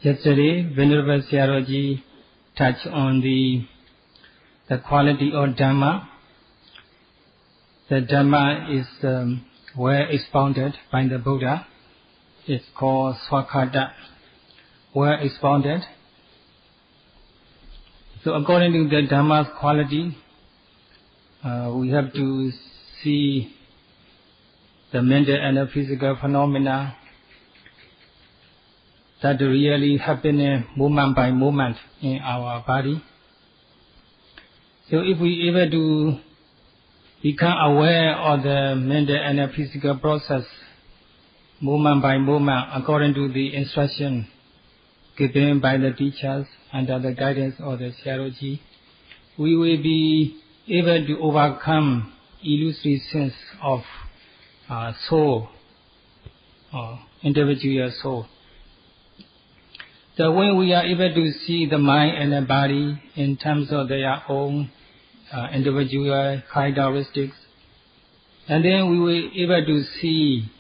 Yesterday, Venerable Sayadaw touched on the quality of Dhamma. The Dhamma is well expounded by the Buddha. It's called Swakhata, well expounded. So according to the Dhamma's quality, we have to see the mental and physical phenomena that really happen moment by moment in our body. So if we able to become aware of the mental and physical process moment by moment according to the instruction given by the teachers under the guidance of the Sayadaw, we will be able to overcome illusory sense of soul, or individual soul. So when we are able to see the mind and the body in terms of their own individual characteristics, and then we will be able to see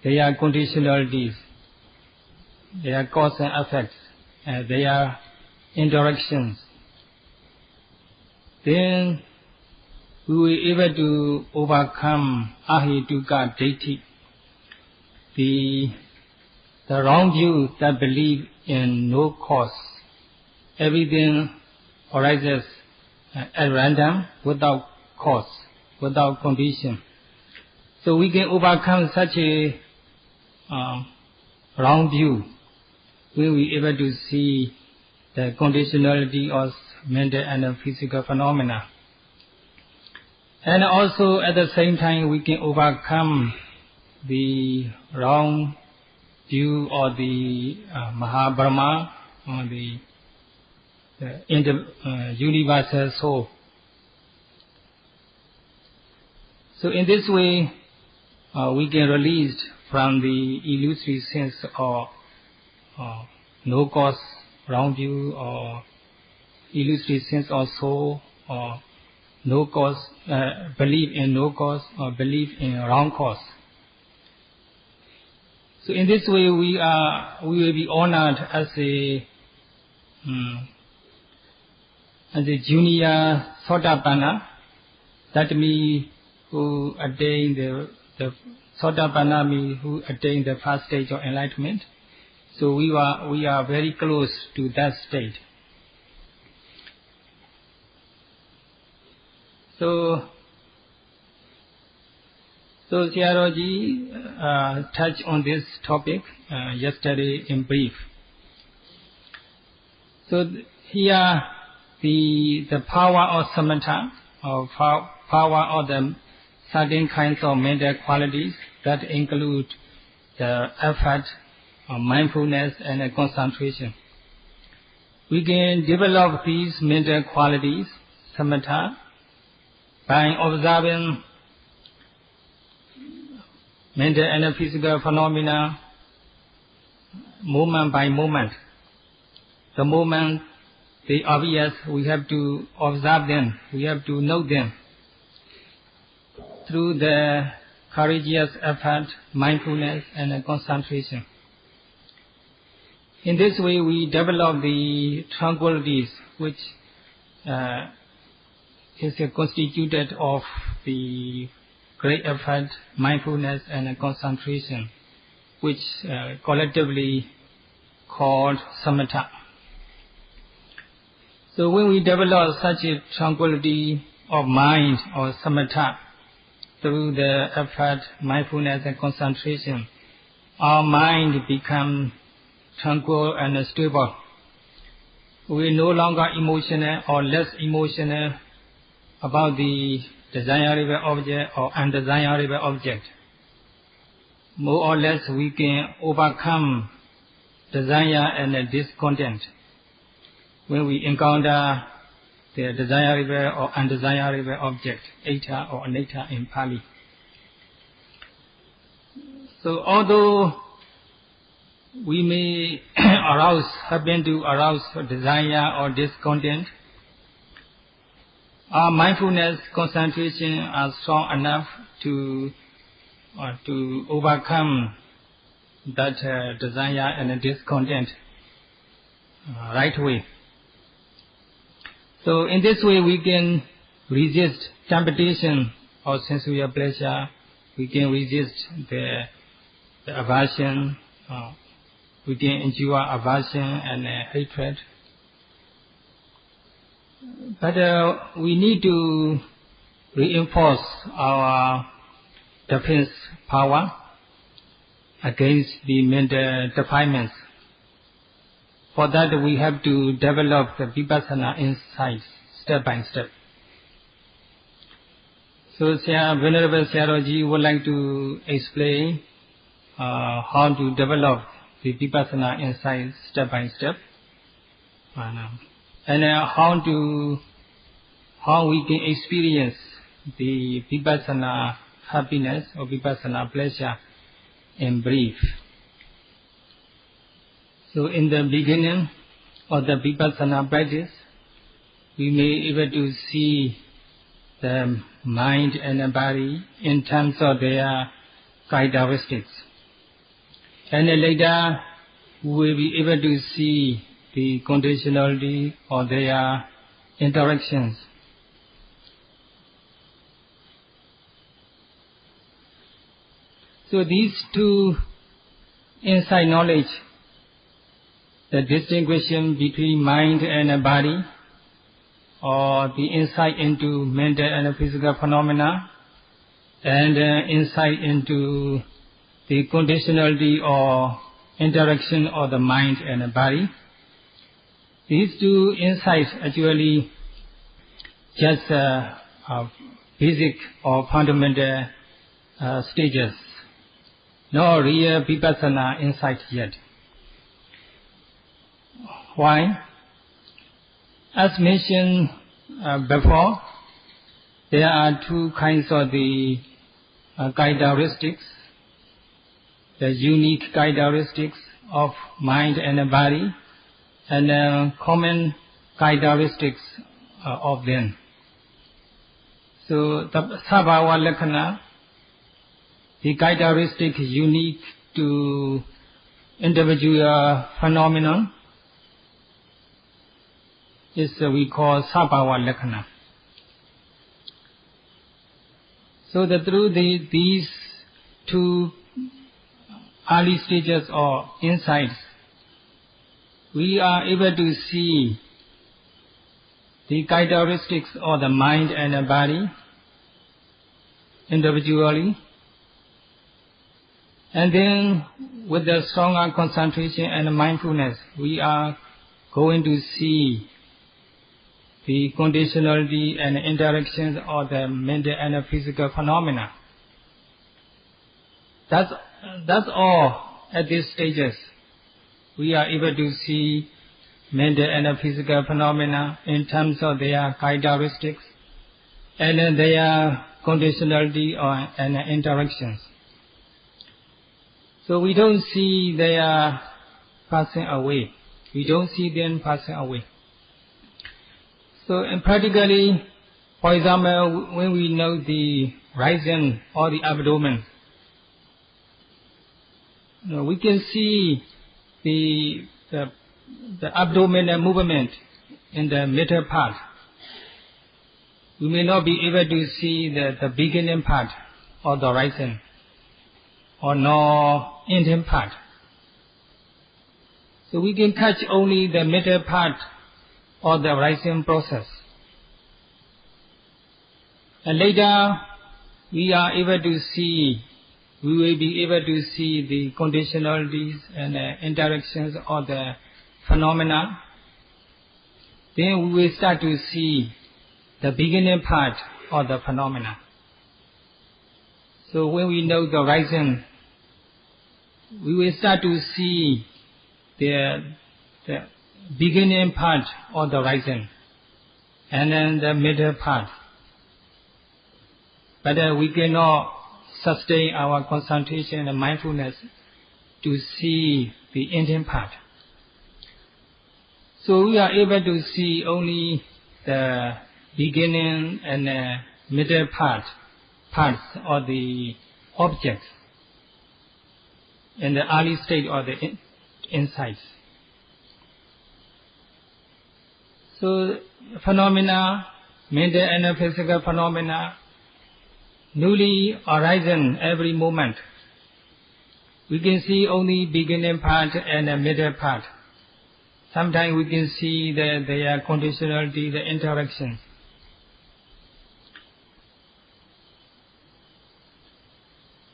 their conditionalities, their cause and effects, their interactions, then we will be able to overcome ahituka deity, the wrong view that believe in no cause. Everything arises at random, without cause, without condition. So we can overcome such a wrong view when we are able to see the conditionality of mental and physical phenomena. And also at the same time we can overcome the wrong view of the Mahabrahma, or the universal soul. So in this way we can release from the illusory sense of no cause, wrong view, or illusory sense of soul, or no cause, belief in no cause, or belief in wrong cause. So in this way we will be honored as a junior Sotapanna. That means who attain the Sotapanna means who attain the first stage of enlightenment. So we are very close to that state. So Sayadaw touched on this topic yesterday in brief. So here the power of samatha, or power of the certain kinds of mental qualities that include the effort, mindfulness, and concentration. We can develop these mental qualities, samatha, by observing mental and physical phenomena moment by moment. The moment they are obvious, we have to observe them, we have to note them through the courageous effort, mindfulness, and concentration. In this way we develop the tranquilities which is constituted of the great effort, mindfulness, and concentration, which collectively called samatha. So when we develop such a tranquility of mind, or samatha, through the effort, mindfulness, and concentration, our mind becomes tranquil and stable. We are no longer emotional or less emotional about the desirable object or undesirable object. More or less we can overcome desire and discontent when we encounter the desirable or undesirable object, eta or anatta in Pali. So although we may happen to arouse desire or discontent, our mindfulness concentration are strong enough to overcome that desire and discontent right way. So in this way we can resist temptation or sensual pleasure, we can resist the aversion, we can endure aversion and hatred. But we need to reinforce our defense power against the mental defilements. For that we have to develop the Vipassana insights step by step. So Venerable Sayadaw would like to explain how to develop the Vipassana insights step by step, and how we can experience the Vipassana happiness or Vipassana pleasure in brief. So in the beginning of the Vipassana practice, we may able to see the mind and the body in terms of their characteristics. And then later we will be able to see the conditionality of their interactions. So these two insight knowledge, the distinction between mind and body, or the insight into mental and physical phenomena, and insight into the conditionality or interaction of the mind and the body. These two insights actually just basic or fundamental stages, no real Vipassana insight yet. Why? As mentioned before, there are two kinds of the characteristics, the unique characteristics of mind and body, and common characteristics of them. So the Sabhava Lakkhana, the characteristic unique to individual phenomenon, is we call Sabhava Lakkhana. So that through these two early stages or insights, we are able to see the characteristics of the mind and the body individually, and then with the stronger concentration and mindfulness, we are going to see the conditionality and interactions of the mental and physical phenomena. That's all at these stages. We are able to see mental and physical phenomena in terms of their characteristics and their conditionality and interactions. So we don't see their passing away. We don't see them passing away. So practically, for example, when we know the rising or the abdomen, we can see the abdominal movement in the middle part. We may not be able to see the beginning part of the rising, or no ending part. So we can catch only the middle part of the rising process. And later we will be able to see the conditionalities and interactions of the phenomena. Then we will start to see the beginning part of the phenomena. So when we know the rising, we will start to see the beginning part of the rising, and then the middle part. But we cannot sustain our concentration and mindfulness to see the ending part. So we are able to see only the beginning and middle parts of the objects in the early stage of the insights. So phenomena, mental and physical phenomena, newly arising every moment. We can see only beginning part and the middle part. Sometimes we can see that their conditionality, the interaction.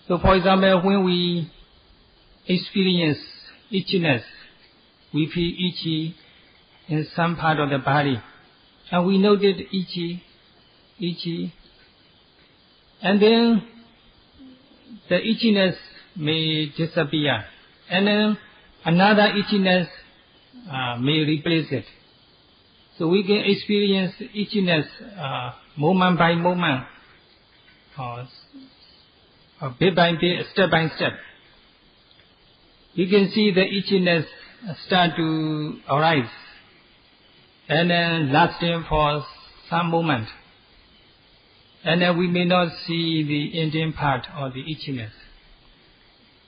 So for example, when we experience itchiness, we feel itchy in some part of the body, and we noted itchy, and then the itchiness may disappear, and then another itchiness may replace it. So we can experience itchiness moment by moment, bit by bit, step by step. We can see the itchiness start to arise and then lasting for some moment. And then we may not see the ending part or the itchiness.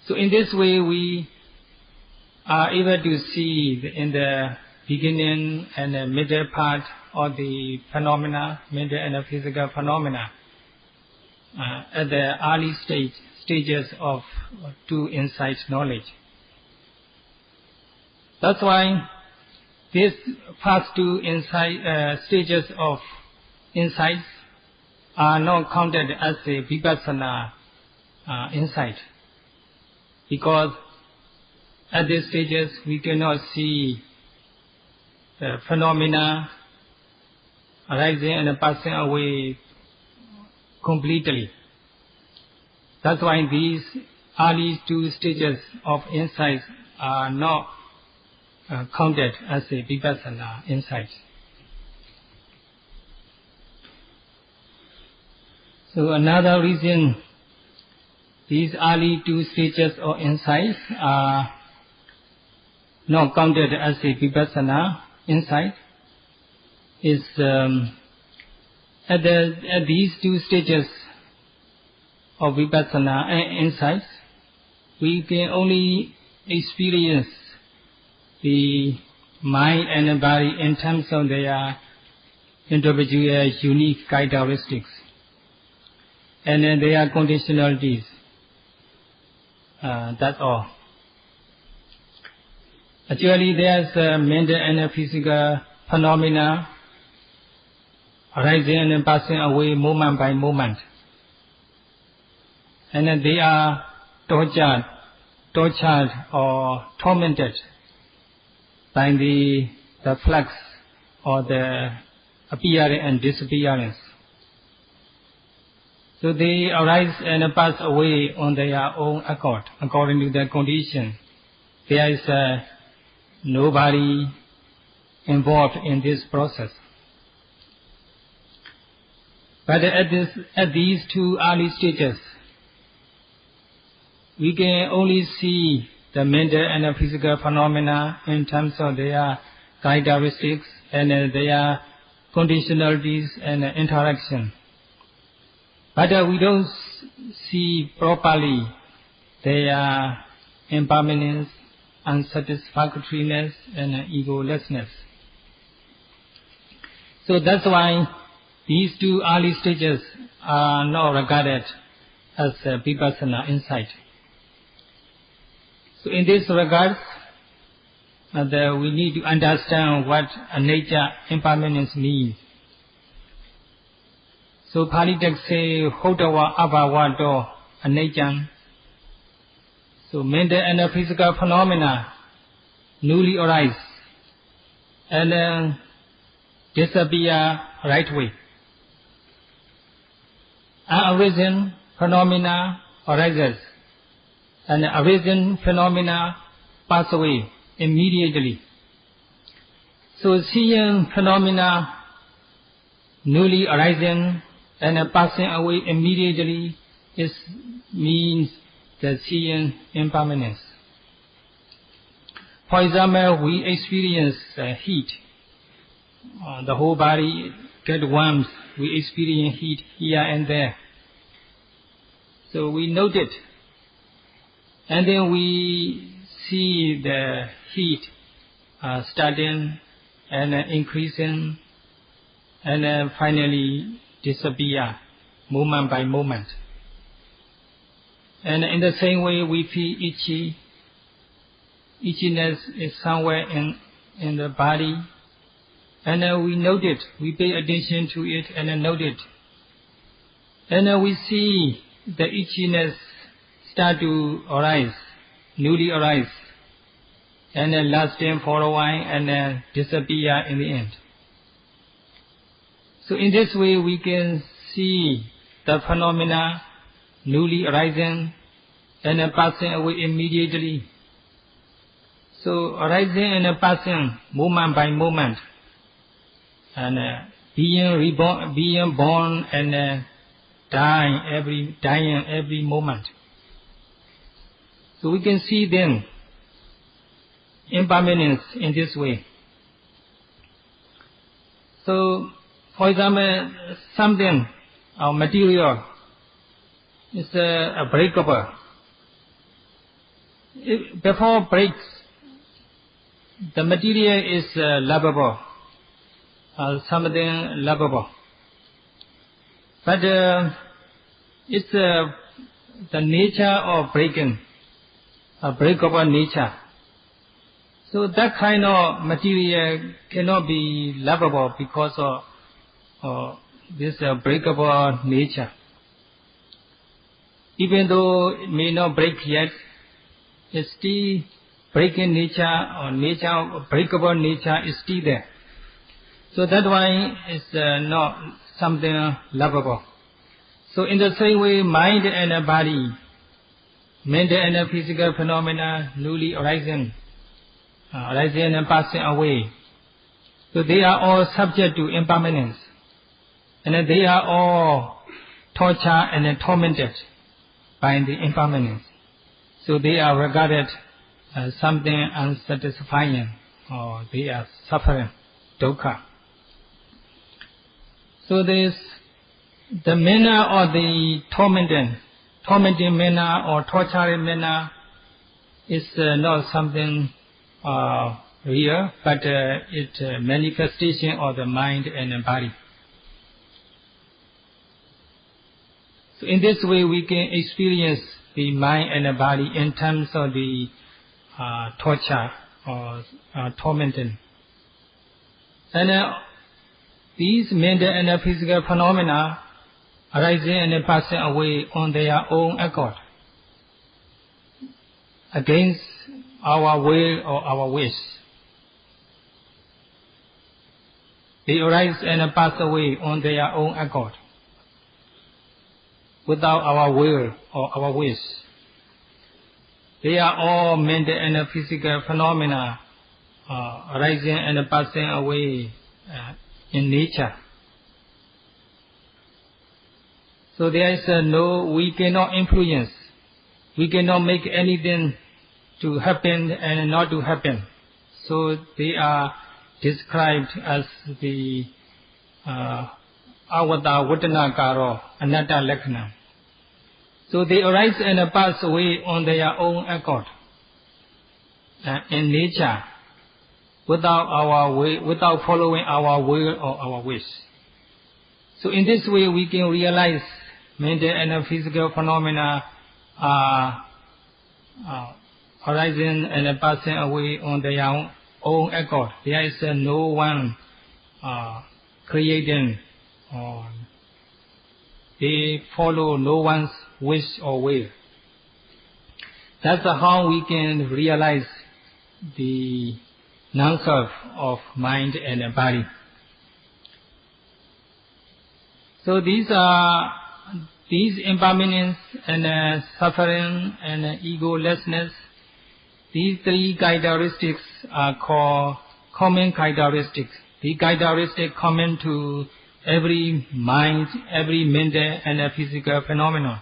So in this way we are able to see in the beginning and the middle part of the phenomena, mental and physical phenomena, at the early stages of true insight knowledge. That's why these first two stages of insights are not counted as a Vipassana insight, because at these stages we cannot see the phenomena arising and passing away completely. That's why these early two stages of insights are not counted as a Vipassana insight. So another reason these early two stages of insights are not counted as a Vipassana insight is at these two stages of Vipassana insights, we can only experience the mind and the body in terms of their individual unique characteristics and then their conditionalities. That's all. Actually, there's mental and physical phenomena arising and passing away moment by moment, and then they are tortured or tormented by the flux or the appearance and disappearance. So they arise and pass away on their own accord, according to their condition. There is nobody involved in this process. But at these two early stages, we can only see the mental and physical phenomena in terms of their characteristics and their conditionalities and interaction. But we don't see properly their impermanence, unsatisfactoriness, and egolessness. So that's why these two early stages are not regarded as Vipassana insight. So in this regard, we need to understand what nature impermanence means. So Pali text say, Hotawa abhavato anejam. So mental and physical phenomena newly arise and then disappear right way. Arisen phenomena arises and arisen phenomena pass away immediately. So seeing phenomena newly arising and passing away immediately means the seeing impermanence. For example, we experience heat. The whole body gets warm. We experience heat here and there. So we note it. And then we see the heat starting and increasing, and then finally disappear, moment by moment. And in the same way, we feel itchy. Itchiness is somewhere in the body, and then we note it. We pay attention to it and then note it. And then we see the itchiness start to arise, newly arise, and then lasting for a while and then disappear in the end. So in this way we can see the phenomena newly arising and then passing away immediately. So arising and passing moment by moment, and being reborn, being born and dying every moment. So we can see then impermanence in this way. So, for example, something or material is breakable. Before it breaks, the material is lovable, something lovable. But it's the nature of breaking, a breakable nature. So that kind of material cannot be lovable because of this breakable nature. Even though it may not break yet, it's still breaking nature or breakable nature is still there. So that's why it's not something lovable. So in the same way, mind and body, mental and physical phenomena newly arising and passing away. So they are all subject to impermanence, and they are all tortured and tormented by the impermanence. So they are regarded as something unsatisfying, or they are suffering, dukkha. So the manner or the tormenting manner or torturing manner is not something real, but it's a manifestation of the mind and the body. So in this way we can experience the mind and the body in terms of the torture or tormenting. And these mental and physical phenomena arising and passing away on their own accord, against our will or our wish. They arise and pass away on their own accord, without our will or our wish. They are all mental and physical phenomena arising and passing away in nature. So there is we cannot influence, we cannot make anything to happen and not to happen. So they are described as the avata vatanakaro anatta lakkhana. So they arise and pass away on their own accord in nature, without our will, without following our will or our wish. So in this way we can realize mental and physical phenomena are arising and passing away on their own accord. There is no one creating, or they follow no one's wish or will. That's how we can realize the non-self of mind and body. So these impermanence and suffering and egolessness, these three characteristics are called common characteristics. The characteristics common to every mind, every mental and physical phenomenon.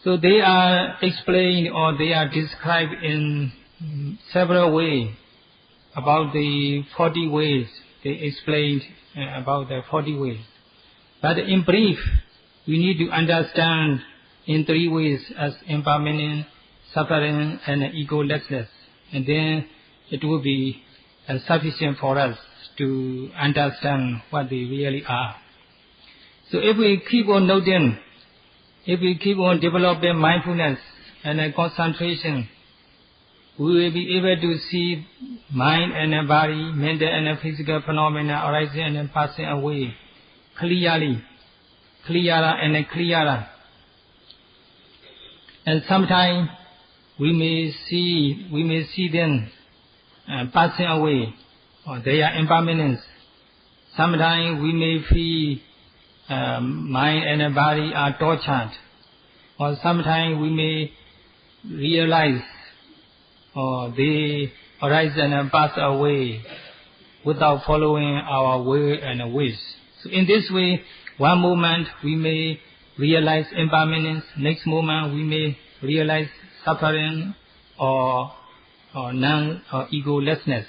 So they are explained or they are described in several ways. About the 40 ways, they explained about the 40 ways. But in brief, we need to understand in 3 ways as impermanence, suffering and egolessness. And then it will be sufficient for us to understand what they really are. So if we keep on noting, if we keep on developing mindfulness and concentration, we will be able to see mind and body, mental and physical phenomena arising and passing away clearly, clearer and clearer. And sometimes we may see them passing away, or their impermanence. Sometimes we may feel mind and body are tortured, or sometimes we may realize they arise and pass away without following our will and wish. So in this way, one moment we may realize impermanence, next moment we may realize suffering or egolessness.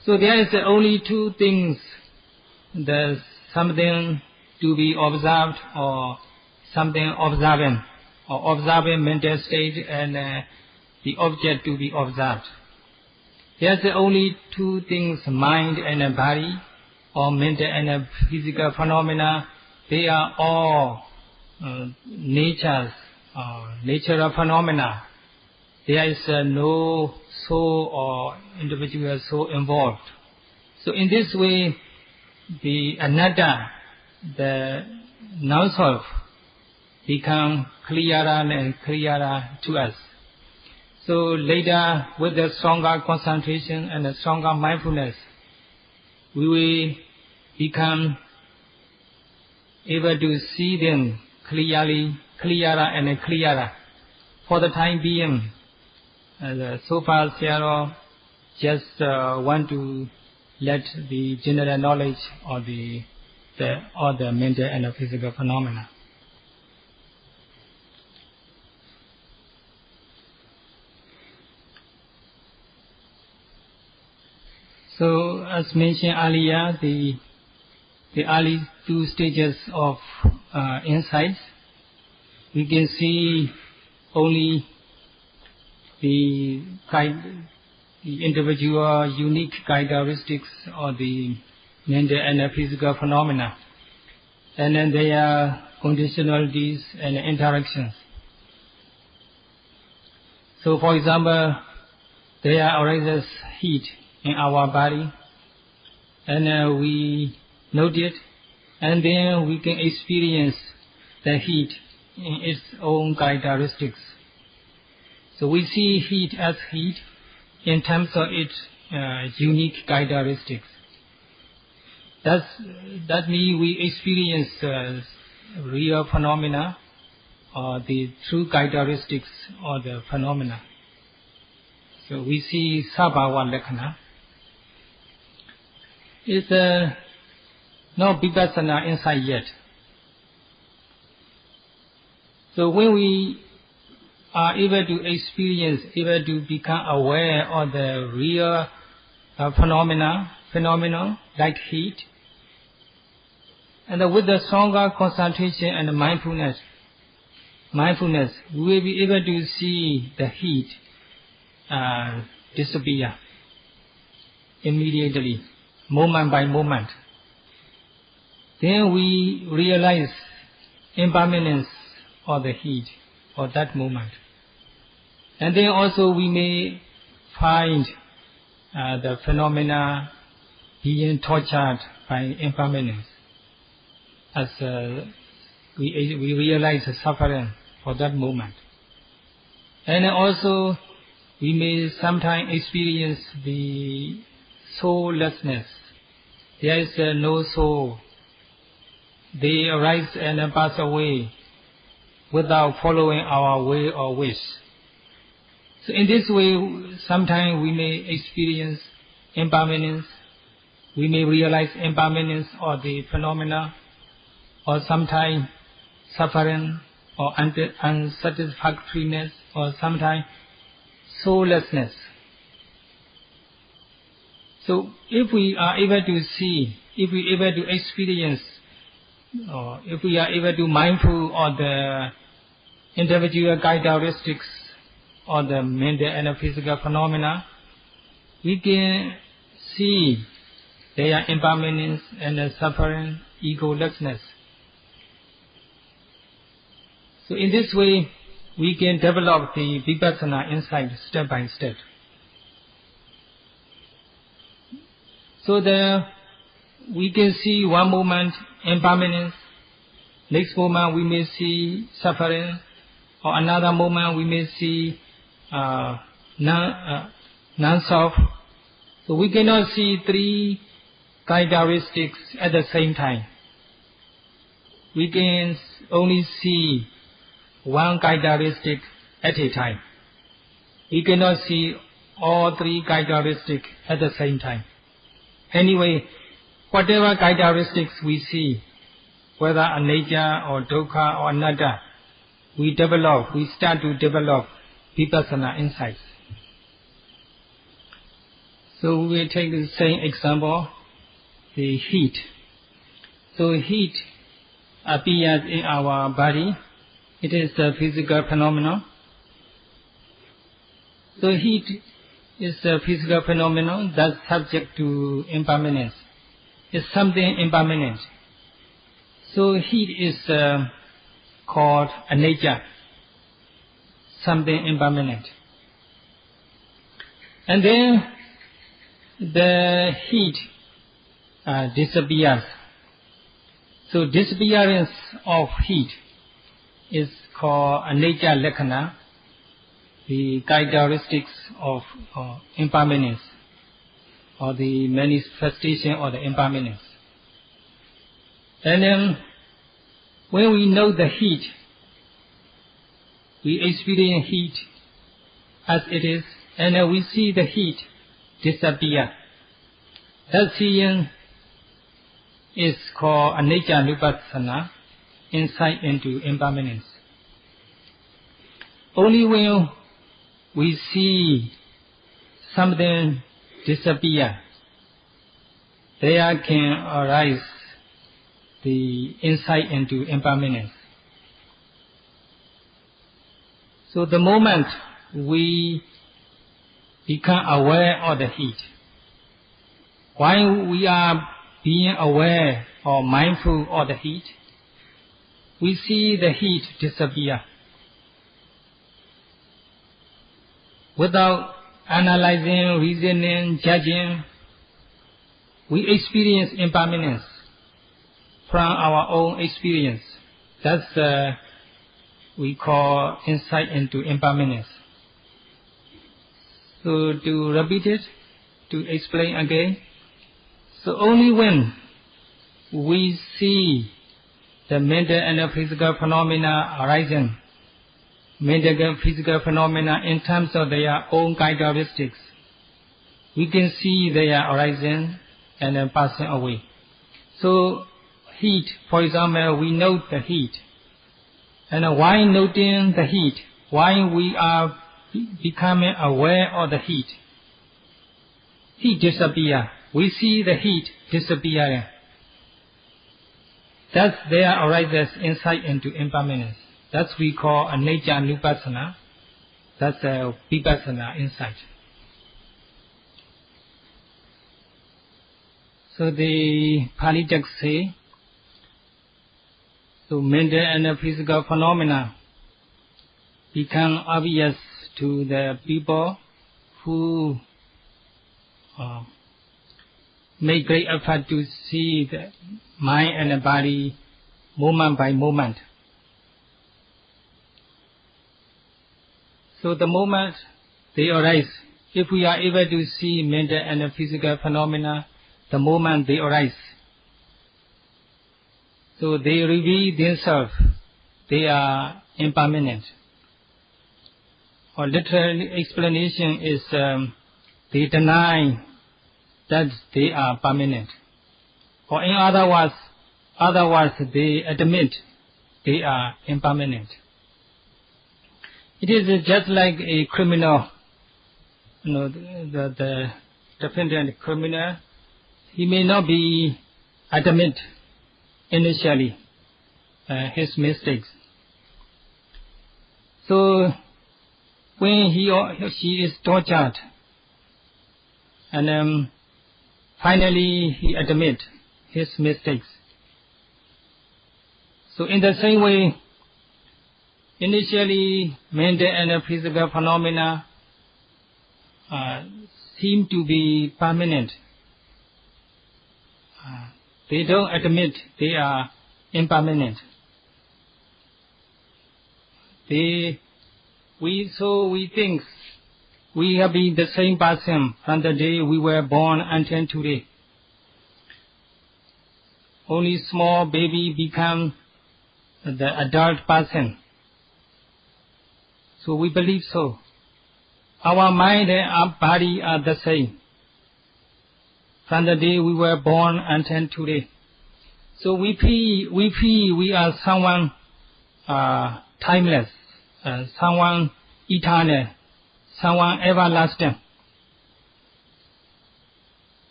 So there is only two things: there's something to be observed or something observing, or observing mental state and the object to be observed. There's only two things: mind and body, or mental and physical phenomena. They are all natural phenomena. There is no soul or individual soul involved. So in this way, the anatta, the non-self, become clearer and clearer to us. So later, with the stronger concentration and the stronger mindfulness, we will become able to see them clearly, clearer and clearer. For the time being, so far Sayadaw just want to let the general knowledge of the mental and physical phenomena. So as mentioned earlier, the early two stages of insight, we can see only the individual unique characteristics of the mental and physical phenomena, and then their conditionalities and interactions. So for example, there arises heat in our body, and we note it, and then we can experience the heat in its own characteristics. So we see heat as heat in terms of its unique characteristics. That means we experience real phenomena, or the true characteristics of the phenomena. So we see sabhava lakkhana. It's no Vipassana insight yet. So when we are able to experience, able to become aware of the real phenomenon like heat, and with the stronger concentration and mindfulness, we will be able to see the heat disappear immediately, moment by moment. Then we realize impermanence of the heat for that moment. And then also we may find the phenomena being tortured by impermanence, as we realize the suffering for that moment. And also we may sometimes experience the soullessness. There is no soul. They arise and pass away without following our will or wish. So in this way, sometimes we may experience impermanence. We may realize impermanence of the phenomena, or sometimes suffering or unsatisfactoriness, or sometimes soullessness. So if we are able to see, if we are able to experience, or if we are able to mindful of the individual characteristics of the mental and physical phenomena, we can see their impermanence and the suffering, egolessness. So in this way, we can develop the Vipassana insight step by step. So that we can see one moment impermanence, next moment we may see suffering, or another moment we may see non-self. So we cannot see three characteristics at the same time. We can only see one characteristic at a time. We cannot see all three characteristics at the same time. Anyway, whatever characteristics we see, whether anicca or dukkha or anatta, we start to develop Vipassana insights. So we take the same example, the heat. So heat appears in our body. It is a physical phenomenon. So heat is a physical phenomenon that's subject to impermanence. It's something impermanent. So heat is called anicca, something impermanent. And then the heat disappears. So disappearance of heat is called anicca lakkhana, the characteristics of impermanence, or the manifestation of the impermanence. And then when we know the heat, we experience heat as it is, and then we see the heat disappear. That seeing is called anicca nupassana, insight into impermanence. Only when we see something disappear, there can arise the insight into impermanence. So the moment we become aware of the heat, while we are being aware or mindful of the heat, we see the heat disappear. Without analyzing, reasoning, judging, we experience impermanence from our own experience. That's we call insight into impermanence. So to repeat it, to explain again. So only when we see the mental and the physical phenomena arising, mental and physical phenomena in terms of their own characteristics, we can see their arising and then passing away. So heat, for example, we note the heat. And while noting the heat, while we are becoming aware of the heat, heat disappears. We see the heat disappearing. Thus there arises insight into impermanence. That's we call anicca nupassana. That's a Vipassana insight. So the Pali text say, so mental and physical phenomena become obvious to the people who make great effort to see the mind and the body moment by moment. So the moment they arise, if we are able to see mental and physical phenomena, the moment they arise, so they reveal themselves, they are impermanent. Or literal explanation is they deny that they are permanent. Or in other words, they admit they are impermanent. It is just like a criminal, the defendant criminal, he may not be admit initially his mistakes. So when he or she is tortured, And finally he admits his mistakes. So in the same way, initially mental and physical phenomena seem to be permanent. They don't admit they are impermanent. We think we have been the same person from the day we were born until today. Only small baby become the adult person. So we believe so. Our mind and our body are the same from the day we were born until today. So we feel we are someone timeless, someone eternal, someone everlasting.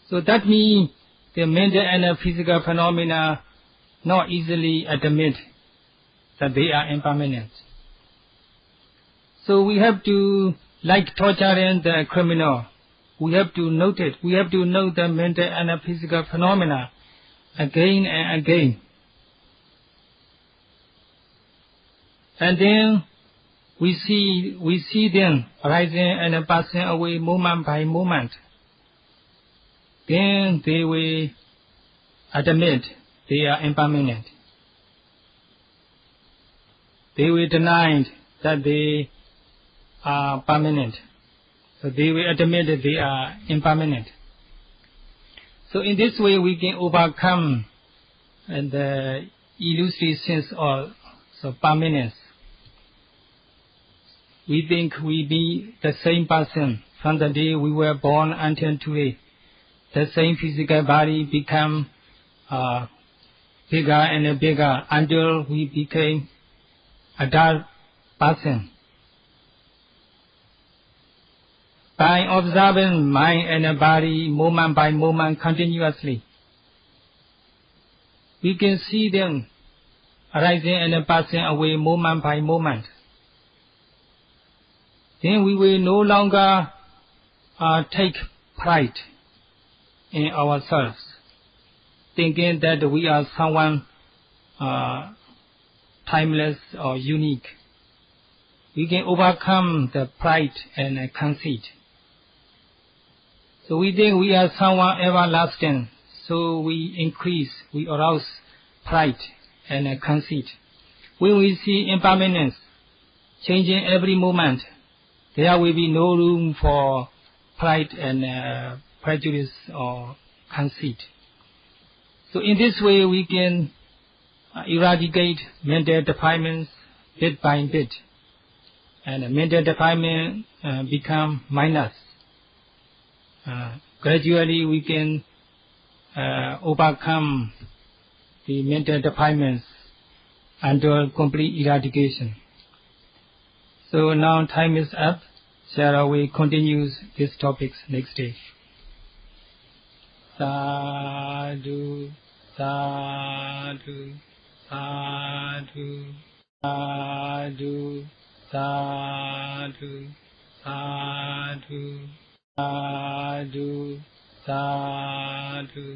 So that means the mental and physical phenomena not easily admit that they are impermanent. So we have to, like torturing the criminal, we have to note it. We have to note the mental and physical phenomena again and again. And then we see them rising and passing away moment by moment. Then they will admit they are impermanent. They will deny that they are permanent. So they will admit that they are impermanent. So in this way we can overcome the illusory sense of permanence. We think we be the same person from the day we were born until today. The same physical body become bigger and bigger until we became adult person. By observing mind and body moment by moment continuously, we can see them arising and passing away moment by moment. Then we will no longer take pride in ourselves, thinking that we are someone timeless or unique. We can overcome the pride and conceit. So we think we are someone everlasting, so we arouse pride and conceit. When we see impermanence changing every moment, there will be no room for pride and prejudice or conceit. So in this way we can eradicate mental defilements bit by bit, and mental defilement become minus. Gradually we can overcome the mental defilements until complete eradication. So now time is up. Shall we continue these topics next day? Sadhu, sadhu, sadhu, sadhu, sadhu, sadhu, sadhu, sadhu.